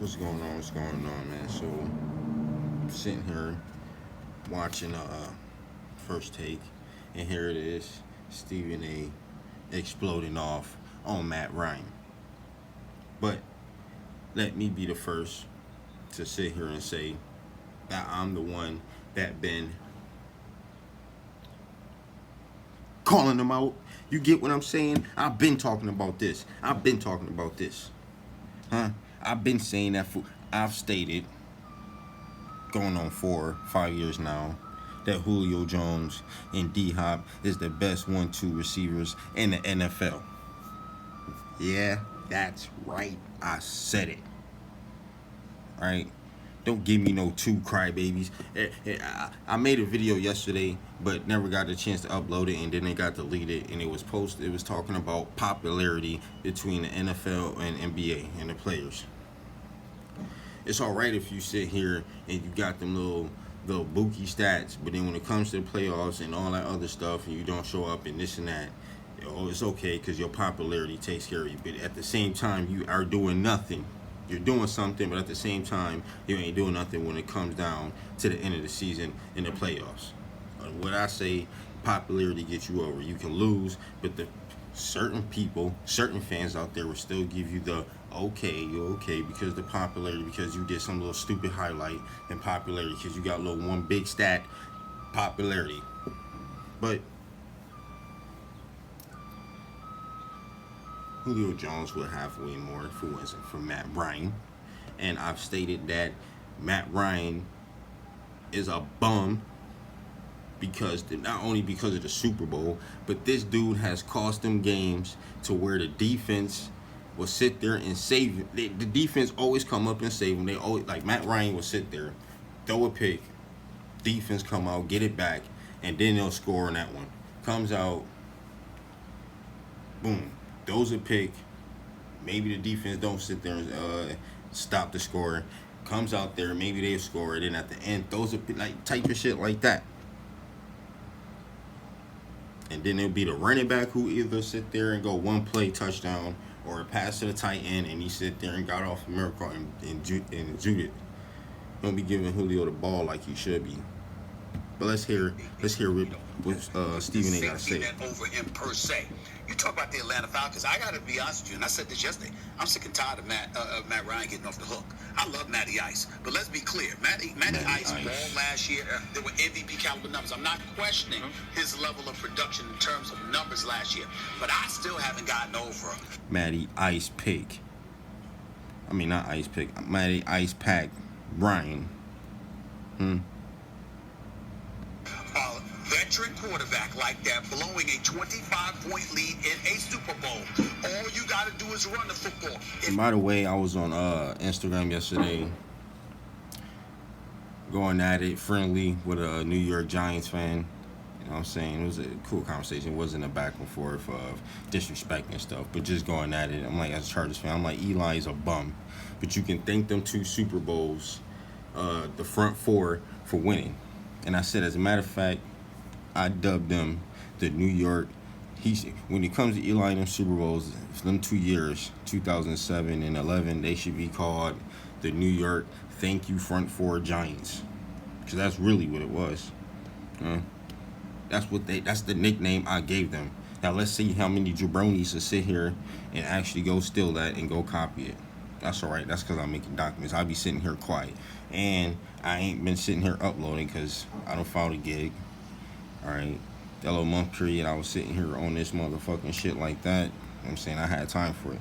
What's going on? What's going on, man? So, I'm sitting here watching First Take, and here it is, Stephen A. exploding off on Matt Ryan. But let me be the first to sit here and say that I'm the one that been calling them out. You get what I'm saying? I've been talking about this. Huh? I've been saying that I've stated going on 4 5 years now that Julio Jones and D Hop is the best 1-2 receivers in the NFL. Yeah, that's right. I said it. Right? Don't give me no two crybabies. I made a video yesterday, but never got the chance to upload it, and then it got deleted. And it was posted. It was talking about popularity between the NFL and NBA and the players. It's all right if you sit here and you got them little bookie stats, but then when it comes to the playoffs and all that other stuff, and you don't show up and this and that, it's okay because your popularity takes care of you. But at the same time, you are doing nothing. You're doing something, but at the same time, you ain't doing nothing when it comes down to the end of the season in the playoffs. What I say, popularity gets you over. You can lose, but the certain people, certain fans out there will still give you the okay, you're okay because the popularity, because you did some little stupid highlight and popularity, because you got a little one big stat, popularity. But Julio Jones will have way more if it wasn't for Matt Ryan. And I've stated that Matt Ryan is a bum because not only because of the Super Bowl, but this dude has cost them games to where the defense will sit there and save it. The defense always come up and save them. They always, like Matt Ryan will sit there, throw a pick, defense come out, get it back, and then they'll score on that one. Comes out, boom, throws a pick. Maybe the defense don't sit there and stop the score. Comes out there, maybe they score it, and at the end throws a pick, like type of shit like that. And then it'll be the running back who either sit there and go one play touchdown or a pass to the tight end, and he sit there and got off a miracle and juked. Don't be giving Julio the ball like he should be. But let's hear what Stephen A. got to say. Over him per se. You talk about the Atlanta Falcons. I got to be honest with you, and I said this yesterday. I'm sick and tired of Matt Ryan getting off the hook. I love Matty Ice, but let's be clear. Matty Ice ball last year. There were MVP caliber numbers. I'm not questioning his level of production in terms of numbers last year, but I still haven't gotten over Matty Ice pick. I mean, not Ice pick. Matty Ice pack. Ryan. Veteran quarterback like that blowing a 25-point lead in a Super Bowl. All you got to do is run the football. And by the way, I was on Instagram yesterday going at it friendly with a New York Giants fan. You know what I'm saying? It was a cool conversation. It wasn't a back and forth of disrespecting stuff, but just going at it. I'm like, as a Chargers fan, I'm like, Eli's a bum. But you can thank them 2 Super Bowls, the front 4, for winning. And I said, as a matter of fact, I dubbed them the New York. When it comes to Eli and them Super Bowls, them 2 years, 2007 and 11, they should be called the New York Thank You Front 4 Giants, because that's really what it was. That's the nickname I gave them. Now let's see how many jabronis will sit here and actually go steal that and go copy it. That's all right. That's because I'm making documents. I'll be sitting here quiet, and I ain't been sitting here uploading because I don't follow the gig. All right, that little month period, I was sitting here on this motherfucking shit like that. You know what I'm saying? I had time for it.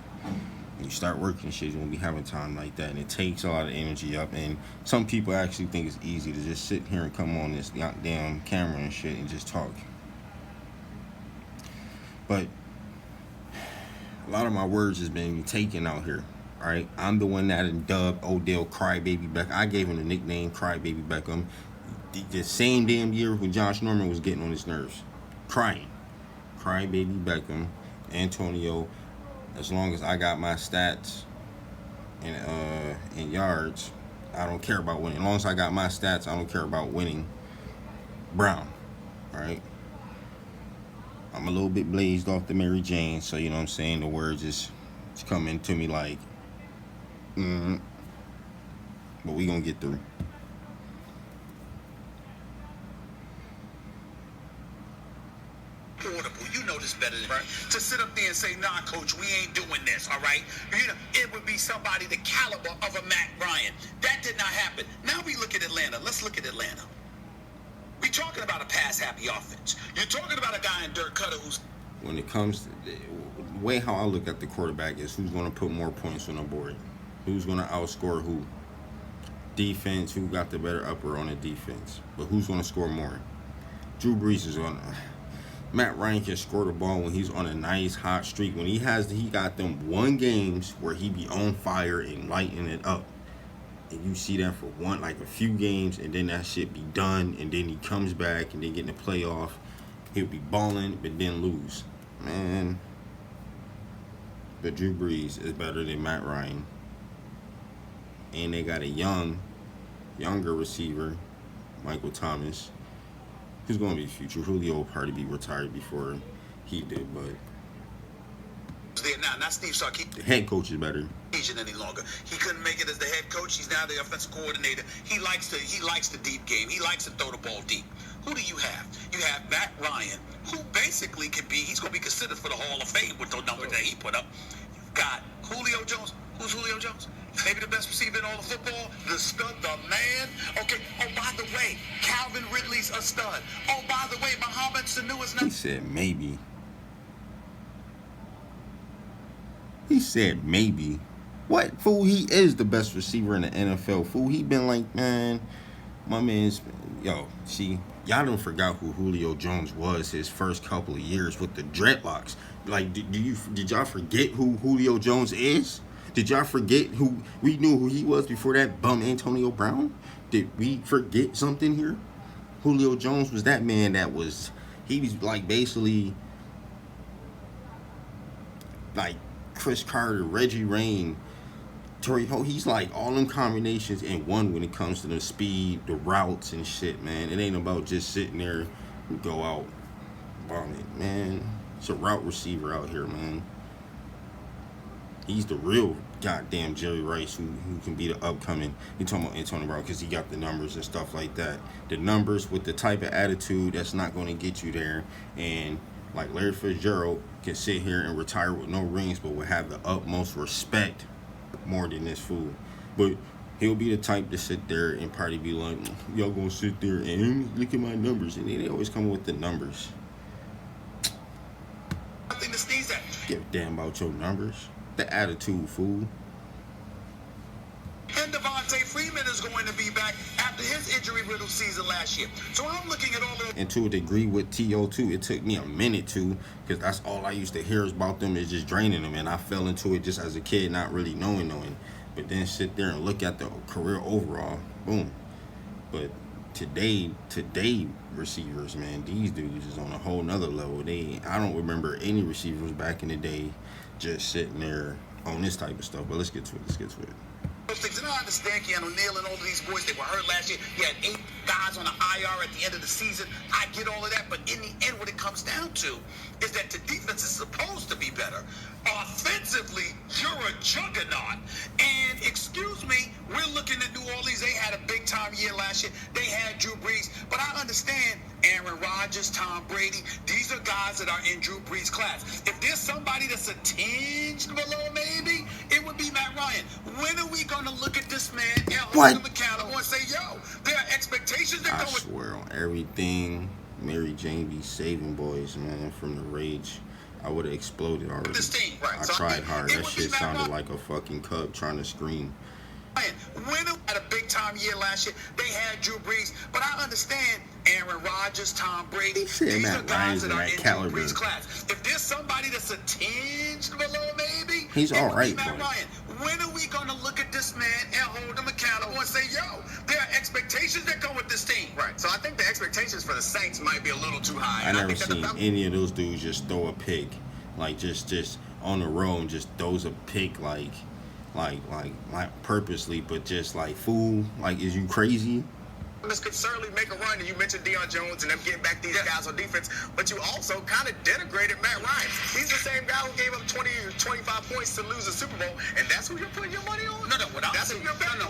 When you start working shit, you won't be having time like that, and it takes a lot of energy up. And some people actually think it's easy to just sit here and come on this goddamn camera and shit and just talk. But a lot of my words has been taken out here. All right, I'm the one that dubbed Odell Crybaby Beckham. I gave him the nickname Crybaby Beckham. The same damn year when Josh Norman was getting on his nerves, crying. Crybaby Beckham, Antonio. As long as I got my stats and yards, I don't care about winning. As long as I got my stats, I don't care about winning. Brown, all right. I'm a little bit blazed off the Mary Jane, so you know what I'm saying. The words just coming to me like, But we gonna get through. Portable, you know this better than right. To sit up there and say, nah, coach, we ain't doing this, all right? You know, it would be somebody the caliber of a Matt Ryan. That did not happen. Now we look at Atlanta. Let's look at Atlanta. We're talking about a pass-happy offense. You're talking about a guy in Dirk Cutter who's... When it comes to the way how I look at the quarterback is who's going to put more points on the board. Who's going to outscore who. Defense, who got the better upper on the defense. But who's going to score more? Drew Brees is on... Matt Ryan can score the ball when he's on a nice hot streak. When he got them one games where he be on fire and lighting it up. And you see that for a few games, and then that shit be done, and then he comes back and then get in the playoff. He'll be balling, but then lose. Man. But Drew Brees is better than Matt Ryan. And they got a younger receiver, Michael Thomas, who's going to be the future. Julio will probably be retired before he did, but now, not Steve Sarkisian. The head coach is better. Any longer. He couldn't make it as the head coach. He's now the offensive coordinator. He likes the deep game. He likes to throw the ball deep. Who do you have? You have Matt Ryan, who basically he's going to be considered for the Hall of Fame with those numbers that he put up. You've got Julio Jones. Who's Julio Jones? Maybe the best receiver in all of football. The stud, the man. Okay. Oh, by the way, Calvin Ridley's a stud. Oh, by the way, Mohamed Sanu is not. He said maybe. He said maybe. What? Fool, he is the best receiver in the NFL. Fool, he been like, man, my man's, yo, see, y'all don't forgot who Julio Jones was his first couple of years with the dreadlocks. Like, did y'all forget who Julio Jones is? Did y'all forget who we knew who he was before that bum Antonio Brown? Did we forget something here? Julio Jones was that man he was like basically like Chris Carter, Reggie Rain, Torrey Holt. He's like all them combinations in one when it comes to the speed, the routes and shit, man. It ain't about just sitting there and go out balling, man. It's a route receiver out here, man. He's the real goddamn Jerry Rice who can be the upcoming. You talking about Antonio Brown because he got the numbers and stuff like that. The numbers with the type of attitude that's not going to get you there. And like Larry Fitzgerald can sit here and retire with no rings, but will have the utmost respect more than this fool. But he'll be the type to sit there and probably be like, y'all gonna sit there and look at my numbers, and they always come with the numbers. Nothing to sneeze at. Give a damn about your numbers. The attitude, fool. And Devontae Freeman is going to be back after his injury-riddled season last year. So I'm looking at all the... And to a degree with TO2, it took me a minute to, because that's all I used to hear about them is just draining them. And I fell into it just as a kid, not really knowing. But then sit there and look at the career overall, boom. But today receivers, man, these dudes is on a whole nother level. I don't remember any receivers back in the day just sitting there on this type of stuff. But let's get to it. Things. And I understand Keanu Neal and all of these boys, they were hurt last year. You had 8 guys on the IR at the end of the season. I get all of that, but in the end, what it comes down to is that the defense is supposed to be better. Offensively, you're a juggernaut. And excuse me, we're looking at New Orleans. They had a big-time year last year. They had Drew Brees. But I understand Aaron Rodgers, Tom Brady, these are guys that are in Drew Brees' class. If there's somebody that's a tinge below maybe, it would be Matt Ryan. When are we going to look at this man and hold him accountable and say, yo, there are expectations that I go with... swear on everything, Mary Jane be saving boys, man, from the rage. I would have exploded already. This team, right. I tried hard. That shit sounded like a fucking cub trying to scream. When had a big-time year last year, they had Drew Brees. But I understand Aaron Rodgers, Tom Brady. These are guys that are in Drew Brees' class. If there's somebody that's a tinge below maybe, he's all right, Matt Ryan. When are we going to look at this man and hold him accountable and say, yo, there are expectations that come with this team? Right. So I think the expectations for the Saints might be a little too high. I never seen any of those dudes just throw a pick. Like, just on the road and just throws a pick like purposely, but just like, fool, like, is you crazy? This could certainly make a run, and you mentioned Deion Jones and them getting back these guys on defense, but you also kind of denigrated Matt Ryan. He's the same guy who gave up 20 or 25 points to lose a Super Bowl, and that's who you're putting your money on? No,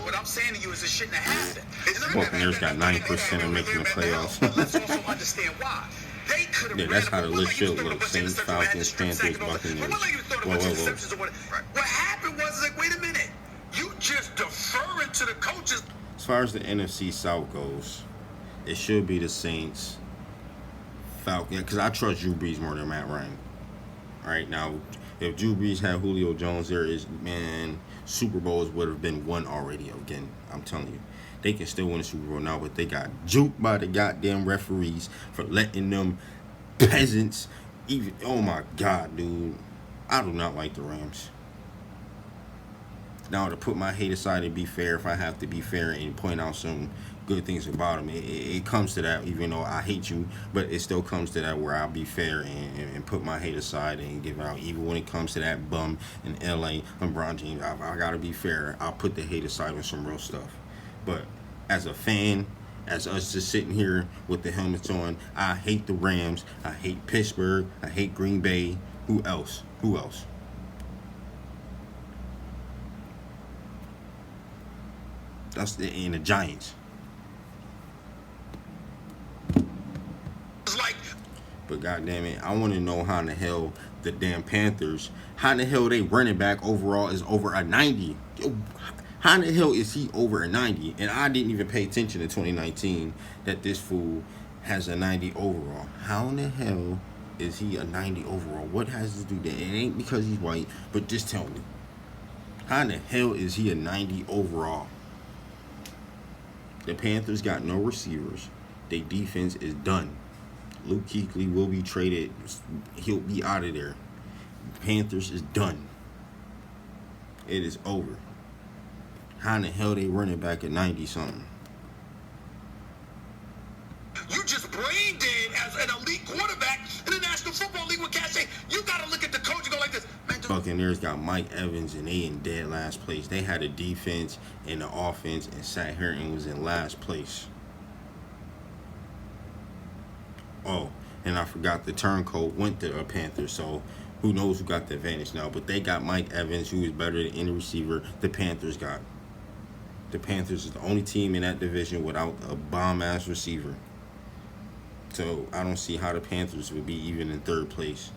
what I'm saying to you is it shouldn't have happened. Buccaneers got 90% of making the playoffs. But let's also understand why. They could have Yeah, that's how the list should look. Saints, Falcons, Panthers, Buccaneers. Whoa. What happened was, like, wait a minute. You just deferring to the coaches. As far as the NFC South goes, it should be the Saints, Falcons, because I trust Drew Brees more than Matt Ryan. All right, now, if Drew Brees had Julio Jones there, Super Bowls would have been won already. Again, I'm telling you. They can still win a Super Bowl now, but they got juked by the goddamn referees for letting them peasants even. Oh, my God, dude. I do not like the Rams. Now, to put my hate aside and be fair, if I have to be fair and point out some good things about them, it comes to that, even though I hate you, but it still comes to that where I'll be fair and put my hate aside and give out. Even when it comes to that bum in L.A., LeBron James, I got to be fair. I'll put the hate aside on some real stuff. But as a fan, as us just sitting here with the helmets on, I hate the Rams. I hate Pittsburgh. I hate Green Bay. Who else? That's the Giants. But goddamn it, I want to know how in the hell the damn Panthers, how in the hell they running back overall is over a 90. How in the hell is he over a 90? And I didn't even pay attention in 2019 that this fool has a 90 overall. How in the hell is he a 90 overall? What has to do that? It ain't because he's white, but just tell me. How in the hell is he a 90 overall? The Panthers got no receivers. Their defense is done. Luke Kuechly will be traded. He'll be out of there. The Panthers is done. It is over. How in the hell they running back at 90-something? You just brain dead as an elite quarterback in the National Football League with cachet. You got to look at the coach and go like this. Man, Buccaneers got Mike Evans, and they in dead last place. They had a defense and the offense, and sat here and was in last place. Oh, and I forgot the turncoat went to the Panthers, so who knows who got the advantage now. But they got Mike Evans, who is better than any receiver the Panthers got. The Panthers is the only team in that division without a bomb-ass receiver. So I don't see how the Panthers would be even in third place.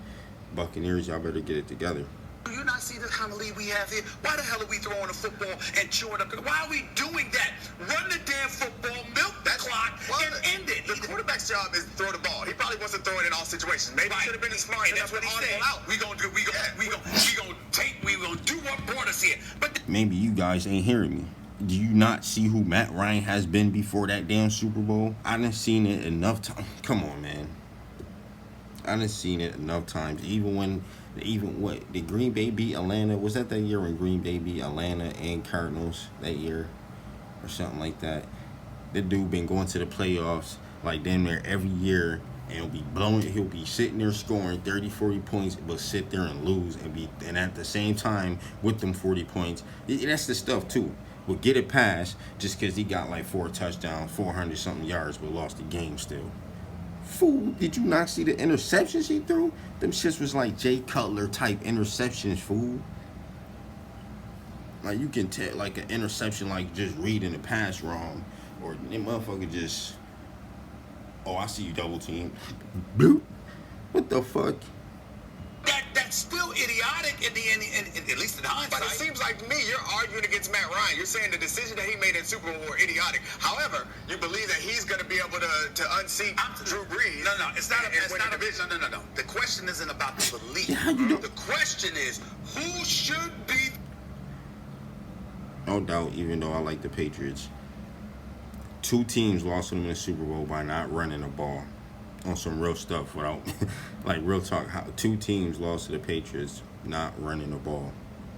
Buccaneers, y'all better get it together. Do you not see the kind of lead we have here? Why the hell are we throwing the football and chewing up? Why are we doing that? Run the damn football, milk that clock, and end it. The quarterback's job is to throw the ball. He probably wants to throw it in all situations. Maybe he should have been smart. And that's what he said. We gonna do what brought us here. But maybe you guys ain't hearing me. Do you not see who Matt Ryan has been before that damn Super Bowl? I done seen it enough times. Come on, man. I done seen it enough times. Even what did Green Bay beat Atlanta? Was that year when Green Bay beat Atlanta and Cardinals that year, or something like that? The dude been going to the playoffs like damn near every year, and he'll be sitting there scoring 30, 40 points, but sit there and lose and at the same time with them 40 points. That's the stuff too. Will get it past just because he got like 4 touchdowns, 400 something yards, but lost the game still. Fool, did you not see the interceptions he threw? Them shits was like Jay Cutler type interceptions, fool. Like you can tell, like an interception, like just reading the pass wrong, or them motherfucker just, oh, I see you double team. Boop. What the fuck? That's still idiotic in the end, at least in hindsight. But it seems like to me, you're arguing against Matt Ryan. You're saying the decision that he made at Super Bowl were idiotic. However, you believe that he's going to be able to unseat Drew Brees. No, it's not a vision. No. The question isn't about the belief. The question is, who should be? No doubt, even though I like the Patriots, 2 teams lost to them in the Super Bowl by not running the ball. On some real stuff, without like real talk. 2 teams lost to the Patriots not running the ball.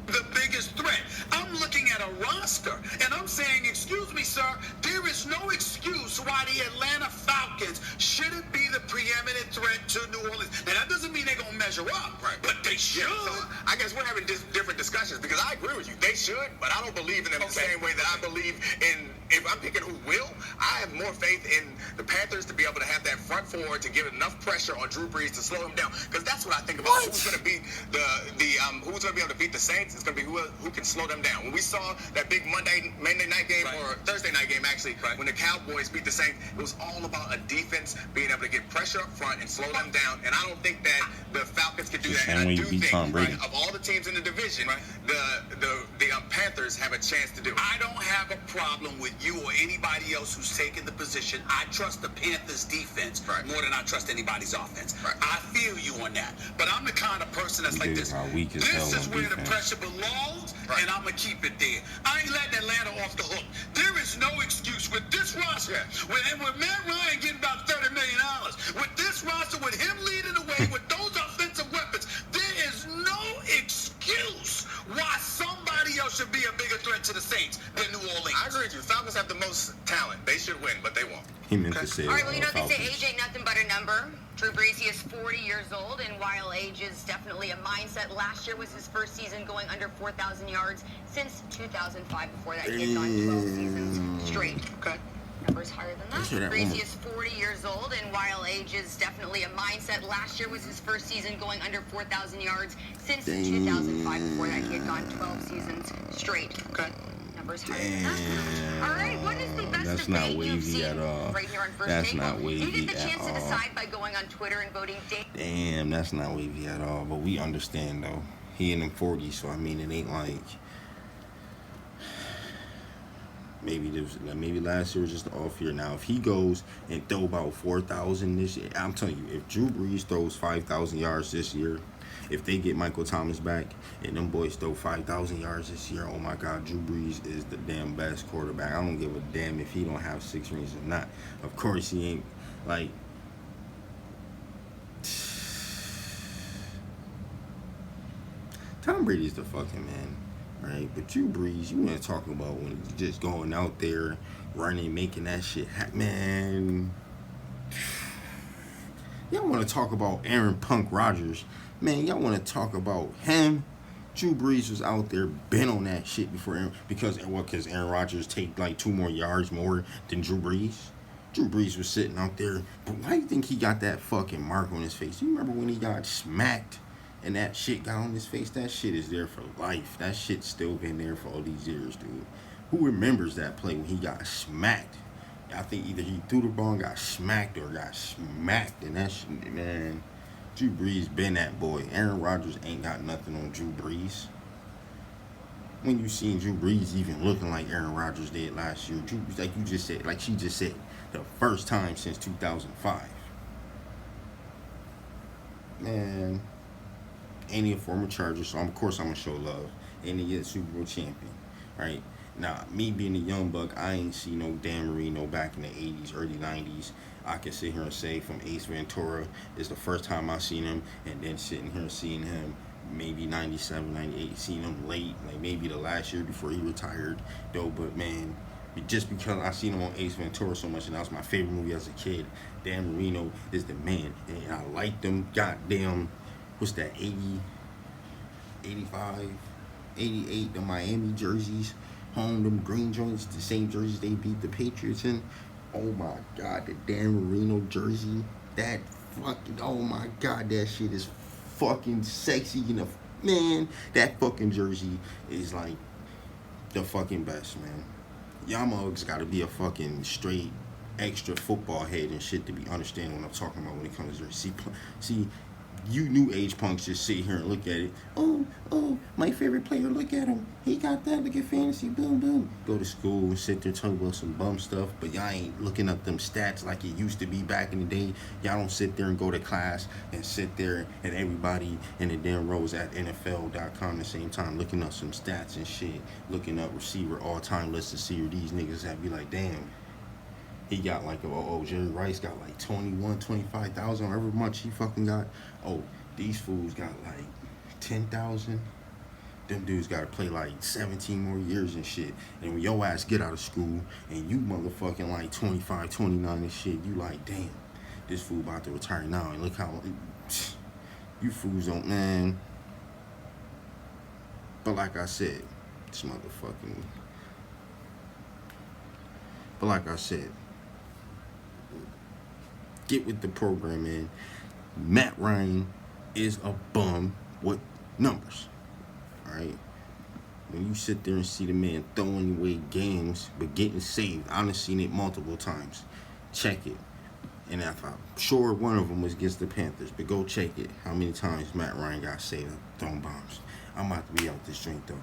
The biggest threat. I'm looking at a roster, and I'm saying, excuse me, sir, there is no excuse why the Atlanta Falcons shouldn't be the preeminent threat to New Orleans. Now, that doesn't mean they're going to measure up, right? But they should. Yeah, so I guess we're having different discussions because I agree with you. They should, but I don't believe in them the same way that I believe in. If I'm picking who will, I have more faith in the Panthers to be able to have that front four to give enough pressure on Drew Brees to slow him down. Because that's what I think about. Who's going to beat who's going to be able to beat the Saints? It's going to be who can slow them down. When we saw that big Monday night game or Thursday night game actually, when the Cowboys beat the Saints, it was all about a defense being able to get pressure up front and slow them down. And I don't think that the Falcons can do that. And I do think of all the teams in the division, the Panthers have a chance to do it. I don't have a problem with you or anybody else who's taking the position. I trust the Panthers defense more than I trust anybody's offense. I feel you on that. But I'm the kind of person that's like this. This is where the pressure belongs, and I'm going to keep it there. I ain't letting Atlanta off the hook. There is no excuse with this roster. With Matt Ryan getting about $30 million, with this roster, with him leading the way, with those offensive weapons, there is no excuse why somebody else should be a bigger threat to the Saints than New Orleans. I agree with you. Falcons have the most talent. They should win, but they won't. He meant to say. All right, well, you know, they say age ain't nothing but a number. Drew Brees, he is 40 years old, and while age is definitely a mindset, last year was his first season going under 4,000 yards since 2005. Before that, he had gone 12 seasons straight. Okay. Numbers higher than that. Brees is 40 years old, and while age is definitely a mindset, last year was his first season going under 4,000 yards since 2005. Before that, he had gone 12 seasons straight. Okay. Numbers higher than that. All right, what is the best debate you've seen right here on First That's Take? not wavy you get the chance at to all. decide by going on Twitter and voting. Damn, that's not wavy at all. But we understand though. He in them 40s, so I mean it ain't like. Maybe last year was just an off year. Now, if he goes and throw about 4,000 this year, I'm telling you, if Drew Brees throws 5,000 yards this year, if they get Michael Thomas back and them boys throw 5,000 yards this year, oh my God, Drew Brees is the damn best quarterback. I don't give a damn if he don't have 6 rings or not. Of course, he ain't like. Tom Brady's the fucking man. Right, but Drew Brees, you want to talk about when he's just going out there, running, making that shit happen, man. Y'all want to talk about Aaron Punk Rodgers, man. Y'all want to talk about him. Drew Brees was out there bent on that shit before because Aaron Rodgers take like 2 more yards more than Drew Brees. Drew Brees was sitting out there, but why do you think he got that fucking mark on his face? You remember when he got smacked? And that shit got on his face. That shit is there for life. That shit's still been there for all these years, dude. Who remembers that play when he got smacked? I think either he threw the ball and got smacked or got smacked. And that shit, man, Drew Brees been that boy. Aaron Rodgers ain't got nothing on Drew Brees. When you seen Drew Brees even looking like Aaron Rodgers did last year, Drew, like you just said, like she just said, the first time since 2005. Man. And he a former Charger, so of course I'm gonna show love. And he is Super Bowl champion, right? Now, me being a young buck, I ain't see no Dan Marino back in the 80s, early 90s. I can sit here and say from Ace Ventura is the first time I seen him, and then sitting here seeing him maybe 97, 98, seeing him late, like maybe the last year before he retired, though. But man, just because I seen him on Ace Ventura so much, and that was my favorite movie as a kid, Dan Marino is the man, and I like them goddamn. What's that, 80, 85, 88, the Miami jerseys, home, them green joints, the same jerseys they beat the Patriots in. Oh my God, the Dan Marino jersey, that fucking, oh my God, that shit is fucking sexy enough. Man, that fucking jersey is like the fucking best, man. Y'all mugs gotta be a fucking straight extra football head and shit to be understanding what I'm talking about when it comes to jersey. See, you new age punks just sit here and look at it. Oh, my favorite player, look at him. He got that, look at fantasy, boom, boom. Go to school and sit there talking about some bum stuff, but y'all ain't looking up them stats like it used to be back in the day. Y'all don't sit there and go to class and sit there and everybody in the damn rows at NFL.com at the same time looking up some stats and shit, looking up receiver all-time lists to see where these niggas that be like, damn. He got like, Jerry Rice got like 21, 25,000, however much he fucking got. Oh, these fools got like 10,000. Them dudes got to play like 17 more years and shit. And when your ass get out of school and you motherfucking like 25, 29 and shit, you like, damn, this fool about to retire now. And look how, you fools don't, man. But like I said, this motherfucking. But like I said, get with the program, man. Matt Ryan is a bum with numbers. Alright? When you sit there and see the man throwing away games but getting saved, I've seen it multiple times. Check it. And if I'm sure one of them was against the Panthers, but go check it. How many times Matt Ryan got saved throwing bombs. I'm about to be out this drink though.